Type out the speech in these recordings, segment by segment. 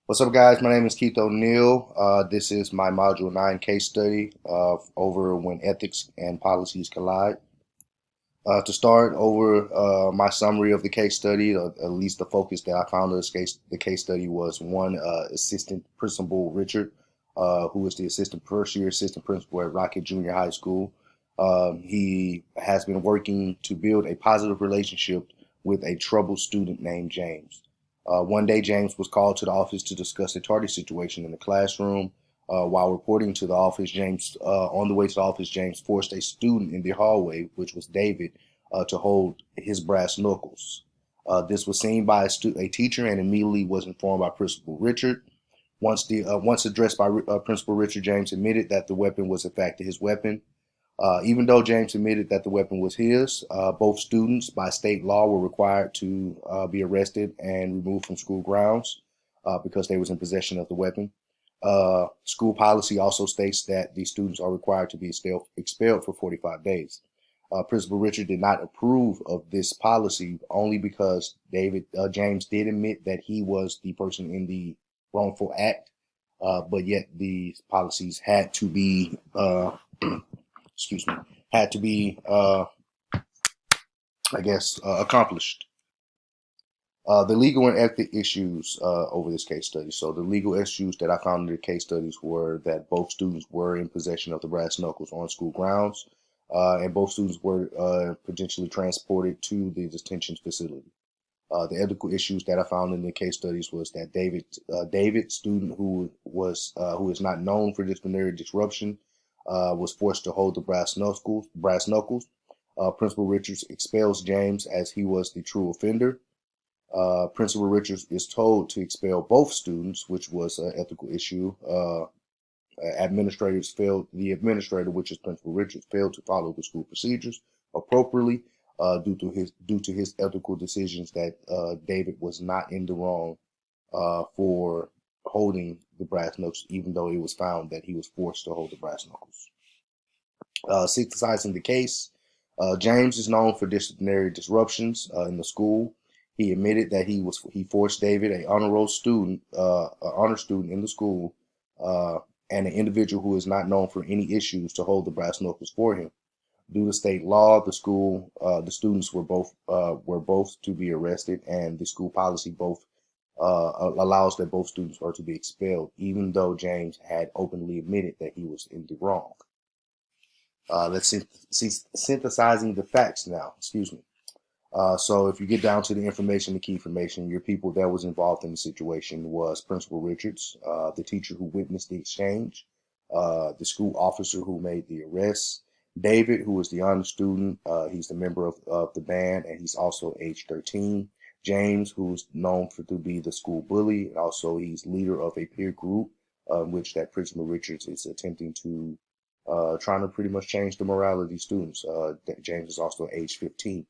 What's up, guys? My name is Keith O'Neill. This is my Module 9 case study over when ethics and policies collide. To start over my summary of the case study, or at least the focus that I found of the case study was one assistant principal Richard, who is the first year assistant principal at Rocket Junior High School. He has been working to build a positive relationship with a troubled student named James. One day, James was called to the office to discuss a tardy situation in the classroom. While reporting to the office, on the way to the office, James forced a student in the hallway, which was David, to hold his brass knuckles. This was seen by a teacher and immediately was informed by Principal Richard. Once addressed by Principal Richard, James admitted that the weapon was in fact his weapon. Even though James admitted that the weapon was his, both students by state law were required to be arrested and removed from school grounds because they was in possession of the weapon. School policy also states that the students are required to be expelled for 45 days. Principal Richard did not approve of this policy only because James did admit that he was the person in the wrongful act, but yet these policies had to be excuse me, had to be, accomplished. The legal and ethic issues over this case study. So the legal issues that I found in the case studies were that both students were in possession of the brass knuckles on school grounds, and both students were potentially transported to the detention facility. The ethical issues that I found in the case studies was that David, student who is not known for disciplinary disruption, was forced to hold the brass knuckles. Principal Richards expels James as he was the true offender. Principal Richards is told to expel both students, which was an ethical issue. The administrator, which is Principal Richards, failed to follow the school procedures appropriately due to his ethical decisions that David was not in the wrong for holding the brass knuckles, even though it was found that he was forced to hold the brass knuckles. Synthesizing the case, James is known for disciplinary disruptions in the school. He admitted that he forced David, a honor student, in the school, and an individual who is not known for any issues, to hold the brass knuckles for him. Due to state law, the students were both to be arrested, and the school policy both allows that both students are to be expelled, even though James had openly admitted that he was in the wrong. Let's see, synthesizing the facts now. Excuse me. So if you get down to the key information, your people that was involved in the situation was Principal Richards, the teacher who witnessed the exchange, the school officer who made the arrest, David, who was the honor student. He's the member of the band, and he's also age 13. James, who's known to be the school bully, and also he's leader of a peer group, which that Principal Richards is attempting to trying to pretty much change the morality of students. James is also age 15.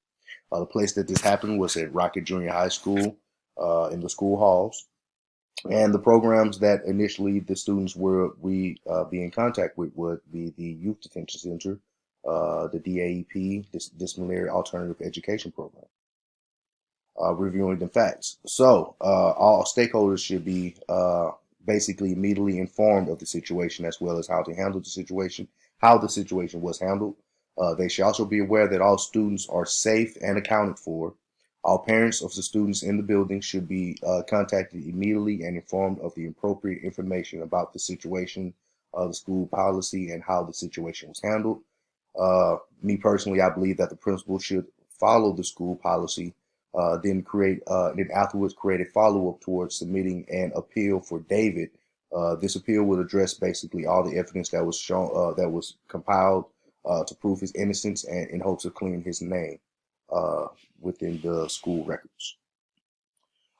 The place that this happened was at Rocket Junior High School in the school halls. And the programs that initially the students be in contact with would be the Youth Detention Center, the DAEP, Disciplinary Alternative Education Program. Reviewing the facts. So all stakeholders should be basically immediately informed of the situation as well as how to handle the situation, how the situation was handled. They should also be aware that all students are safe and accounted for. All parents of the students in the building should be contacted immediately and informed of the appropriate information about the situation, the school policy, and how the situation was handled. Me personally, I believe that the principal should follow the school policy, then afterwards create a follow-up towards submitting an appeal for David. This appeal would address basically all the evidence that was shown, that was compiled to prove his innocence, and in hopes of clearing his name within the school records.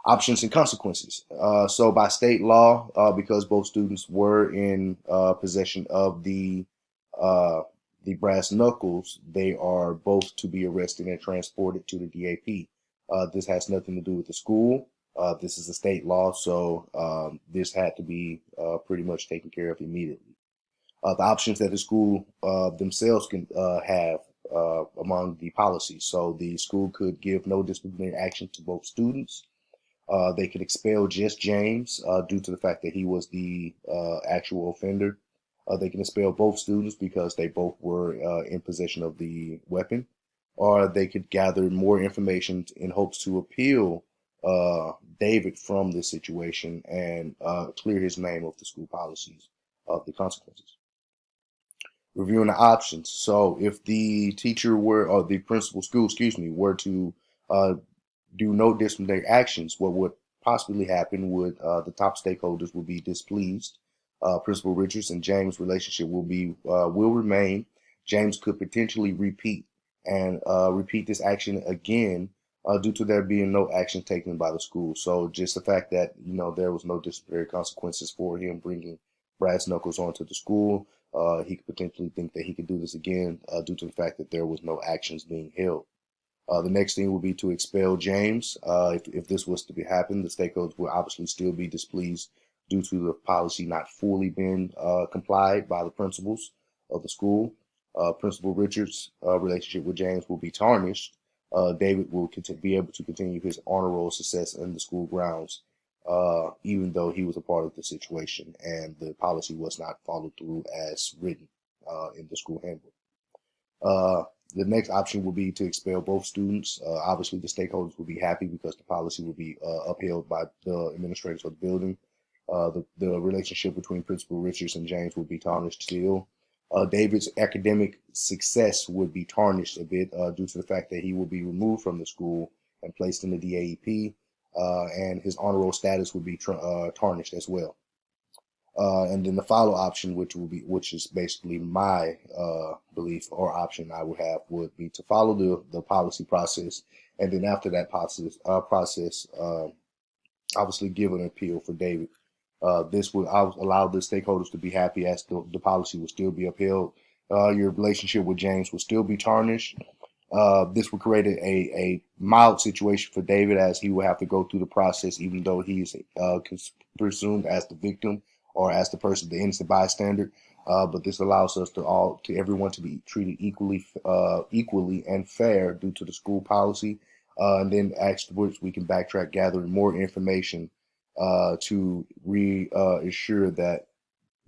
Options and consequences. So by state law, because both students were in possession of the brass knuckles, they are both to be arrested and transported to the DAP. This has nothing to do with the school. This is a state law, so this had to be pretty much taken care of immediately. The options that the school themselves can have among the policies. So the school could give no disciplinary action to both students. They could expel just James due to the fact that he was the actual offender. They can expel both students because they both were in possession of the weapon, or they could gather more information in hopes to appeal David from this situation and clear his name of the school policies of the consequences. Reviewing the options. So if the teacher were, or the principal school, excuse me, were to uh, do no disciplinary actions, what would possibly happen would the top stakeholders will be displeased. Principal Richards and James' relationship will remain. James could potentially repeat this action again due to there being no action taken by the school. So just the fact that there was no disciplinary consequences for him bringing brass knuckles onto the school, he could potentially think that he could do this again due to the fact that there was no actions being held. The next thing would be to expel James. If this was to be happen, the stakeholders will obviously still be displeased due to the policy not fully being complied by the principals of the school. Principal Richards' relationship with James will be tarnished. David will be able to continue his honor roll success in the school grounds, even though he was a part of the situation and the policy was not followed through as written in the school handbook. Uh, the next option would be to expel both students. Obviously, the stakeholders will be happy because the policy will be upheld by the administrators of the building. The relationship between Principal Richards and James would be tarnished still. David's academic success would be tarnished a bit due to the fact that he will be removed from the school and placed in the DAEP, and his honor roll status would be tarnished as well. And then the final option, which is basically my belief or option I would have, would be to follow the policy process, and then after that process, obviously give an appeal for David. This would allow the stakeholders to be happy as the policy will still be upheld. Your relationship with James will still be tarnished. This would create a mild situation for David as he will have to go through the process, even though he is presumed as the victim or as the person, the innocent bystander. But this allows us to everyone to be treated equally and fair due to the school policy. And then afterwards, we can backtrack, gathering more information to ensure that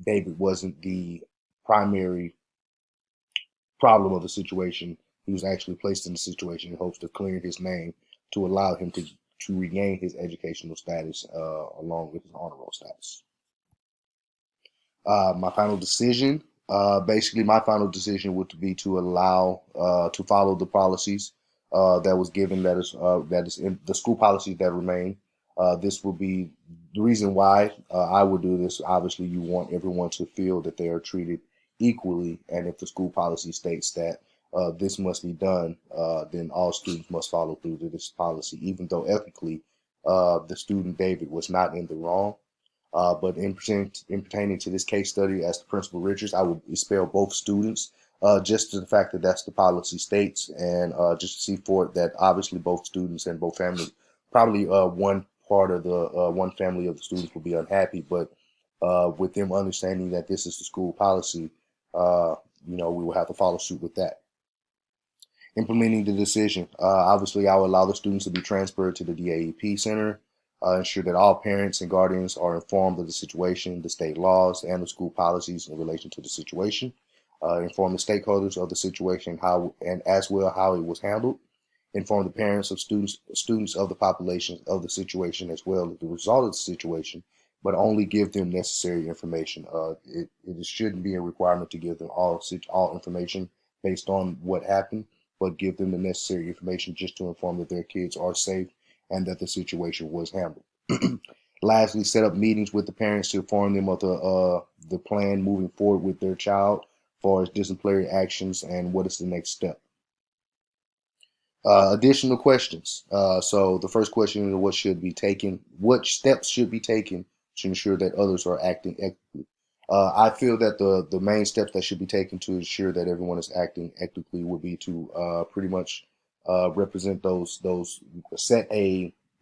David wasn't the primary problem of the situation. He was actually placed in the situation in hopes of clearing his name to allow him to regain his educational status along with his honor roll status. My final decision, basically, my final decision would be to allow to follow the policies that was given that is in the school policies that remain. This will be the reason why I would do this. Obviously, you want everyone to feel that they are treated equally, and if the school policy states that this must be done, then all students must follow through to this policy, even though ethically the student David was not in the wrong. But in pertaining to this case study, as the Principal Richards, I would expel both students just to the fact that that's the policy states, and just to see for it that obviously both students and both families, probably one part of the one family of the students will be unhappy, but with them understanding that this is the school policy, we will have to follow suit with that. Implementing the decision. Obviously, I will allow the students to be transferred to the DAEP Center, ensure that all parents and guardians are informed of the situation, the state laws, and the school policies in relation to the situation. Inform the stakeholders of the situation, how and as well how it was handled. Inform the parents of students of the population of the situation as well as the result of the situation, but only give them necessary information. It shouldn't be a requirement to give them all information based on what happened, but give them the necessary information just to inform that their kids are safe and that the situation was handled. Lastly, set up meetings with the parents to inform them of the plan moving forward with their child, as far as disciplinary actions and what is the next step. Additional questions. So the first question is what should be taken, what steps should be taken to ensure that others are acting ethically. I feel that the main steps that should be taken to ensure that everyone is acting ethically would be to pretty much represent those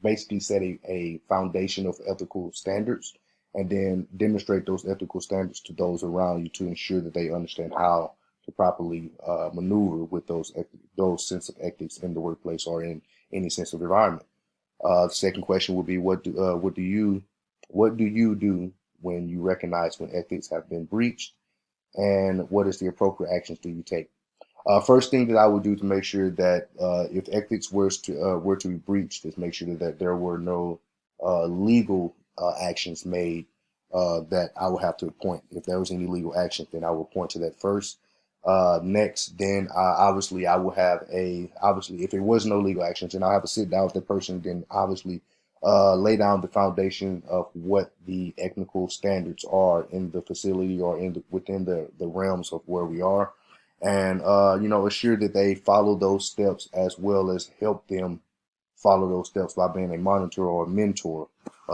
basically set a foundation of ethical standards, and then demonstrate those ethical standards to those around you to ensure that they understand how to properly maneuver with those sense of ethics in the workplace or in any sense of environment. The second question would be, what do you do when you recognize when ethics have been breached, and what is the appropriate actions do you take? First thing that I would do to make sure that if ethics were to be breached is make sure that there were no legal actions made that I would have to point. If there was any legal action, then I will point to that first. Next, then obviously I will have obviously if there was no legal actions, then I'll have to sit down with the person. Then obviously lay down the foundation of what the technical standards are in the facility or within the realms of where we are, and assure that they follow those steps as well as help them follow those steps by being a monitor or a mentor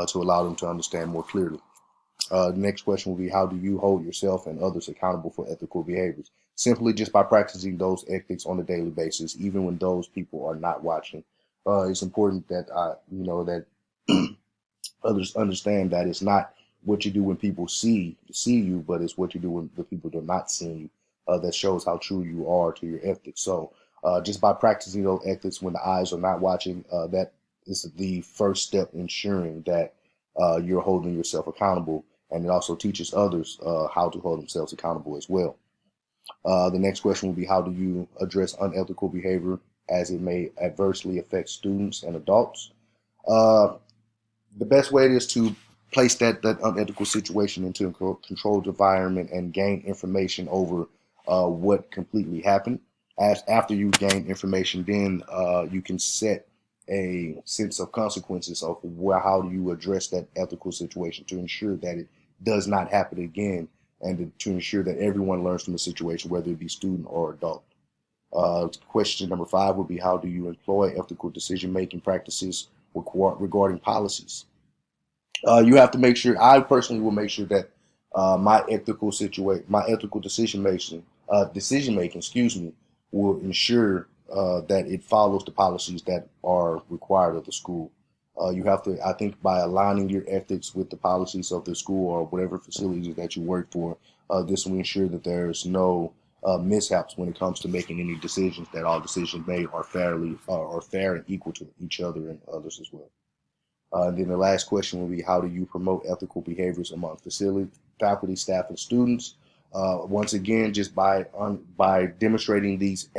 to allow them to understand more clearly. The next question will be, how do you hold yourself and others accountable for ethical behaviors? Simply just by practicing those ethics on a daily basis, even when those people are not watching. It's important that that others understand that it's not what you do when people see you, but it's what you do when the people do not see you. That shows how true you are to your ethics. So just by practicing those ethics when the eyes are not watching, that is the first step ensuring that you're holding yourself accountable, and it also teaches others how to hold themselves accountable as well. The next question will be, how do you address unethical behavior as it may adversely affect students and adults? Uh, the best way is to place that unethical situation into a controlled environment and gain information over what completely happened. As after you gain information, then you can set a sense of consequences of how do you address that ethical situation to ensure that it does not happen again, and to ensure that everyone learns from the situation, whether it be student or adult. Question number 5 would be, how do you employ ethical decision-making practices regarding policies? You have to make sure. I personally will make sure that my ethical decision making, excuse me, will ensure that it follows the policies that are required of the school. You have to, I think, by aligning your ethics with the policies of the school or whatever facilities that you work for, this will ensure that there's no mishaps when it comes to making any decisions. That all decisions made are fair and equal to each other and others as well. And then the last question will be, how do you promote ethical behaviors among faculty, staff, and students? Once again, just by demonstrating these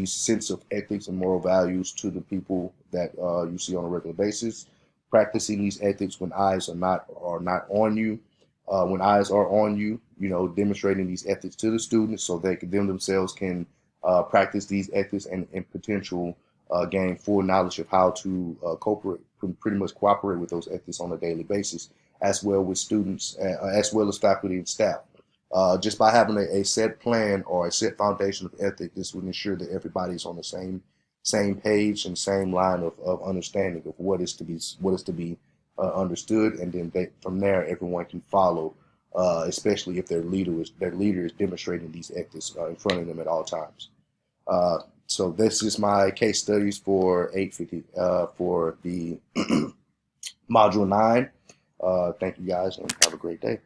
sense of ethics and moral values to the people that you see on a regular basis, practicing these ethics when eyes are not on you, when eyes are on you, demonstrating these ethics to the students so them themselves can practice these ethics and potential gain full knowledge of how to pretty much cooperate with those ethics on a daily basis, as well with students, as well as faculty and staff. Just by having a set plan or a set foundation of ethics, this would ensure that everybody's on the same page and same line of understanding of what is to be understood, and then from there everyone can follow, especially if their leader is demonstrating these ethics in front of them at all times. So this is my case studies for 850 for the module 9. Thank you guys and have a great day.